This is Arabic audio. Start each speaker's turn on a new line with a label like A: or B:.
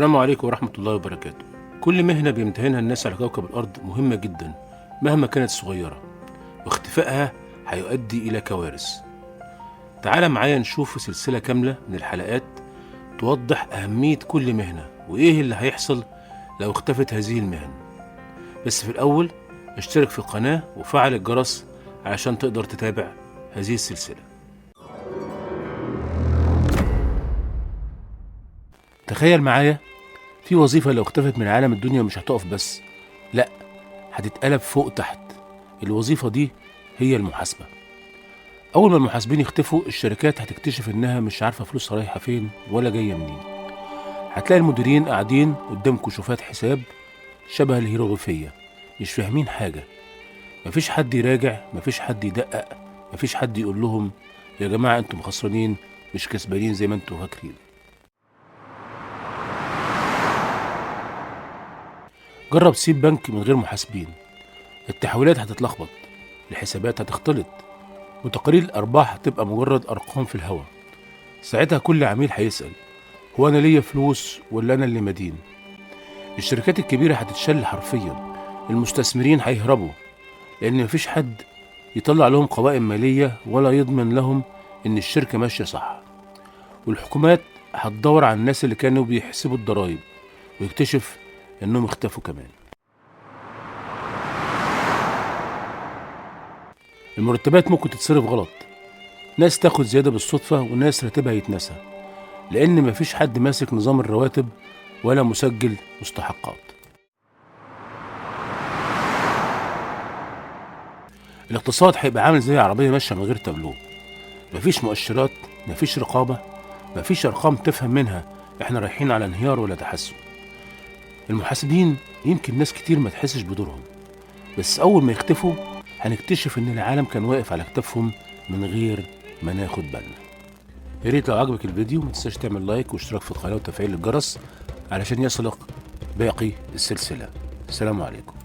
A: السلام عليكم ورحمة الله وبركاته. كل مهنة بيمتهنها الناس على كوكب الأرض مهمة جدا مهما كانت صغيرة، واختفائها هيؤدي إلى كوارث. تعال معايا نشوف سلسلة كاملة من الحلقات توضح أهمية كل مهنة وإيه اللي هيحصل لو اختفت هذه المهن. بس في الأول اشترك في القناة وفعل الجرس علشان تقدر تتابع هذه السلسلة. تخيل معايا في وظيفة لو اختفت من عالم الدنيا مش هتقف بس، لأ، هتتقلب فوق تحت. الوظيفة دي هي المحاسبة. أول ما المحاسبين يختفوا الشركات هتكتشف إنها مش عارفة فلوسها رايحة فين ولا جاية منين. هتلاقي المديرين قاعدين قدام كشوفات حساب شبه الهيروغليفية، مش فاهمين حاجة. مفيش حد يراجع، مفيش حد يدقق، مفيش حد يقول لهم يا جماعة انتم خسرانين مش كسبانين زي ما انتم فاكرين. جرب تسيب بنك من غير محاسبين، التحويلات هتتلخبط، الحسابات هتختلط، وتقارير الأرباح هتبقى مجرد أرقام في الهواء. ساعتها كل عميل هيسأل هو أنا ليا فلوس ولا أنا اللي مدين؟ الشركات الكبيرة هتتشل حرفيا، المستثمرين هيهربوا لأن مفيش حد يطلع لهم قوائم مالية ولا يضمن لهم إن الشركة ماشية صح. والحكومات هتدور على الناس اللي كانوا بيحسبوا الضرايب ويكتشف إنهم اختفوا كمان. المرتبات ممكن تتصرف غلط، ناس تاخد زيادة بالصدفة وناس راتبها يتنسى، لأن مفيش حد ماسك نظام الرواتب ولا مسجل مستحقات. الاقتصاد هيبقى عامل زي عربية ماشية من غير تابلو، مفيش مؤشرات، مفيش رقابة، مفيش أرقام تفهم منها احنا رايحين على انهيار ولا تحسن. المحاسبين يمكن ناس كتير ما تحسش بدورهم، بس أول ما يختفوا هنكتشف إن العالم كان واقف على كتافهم من غير ما ناخد بالنا. يا ريت لو عجبك الفيديو ما تنساش تعمل لايك واشتراك في القناة وتفعيل الجرس علشان يصلك باقي السلسلة. السلام عليكم.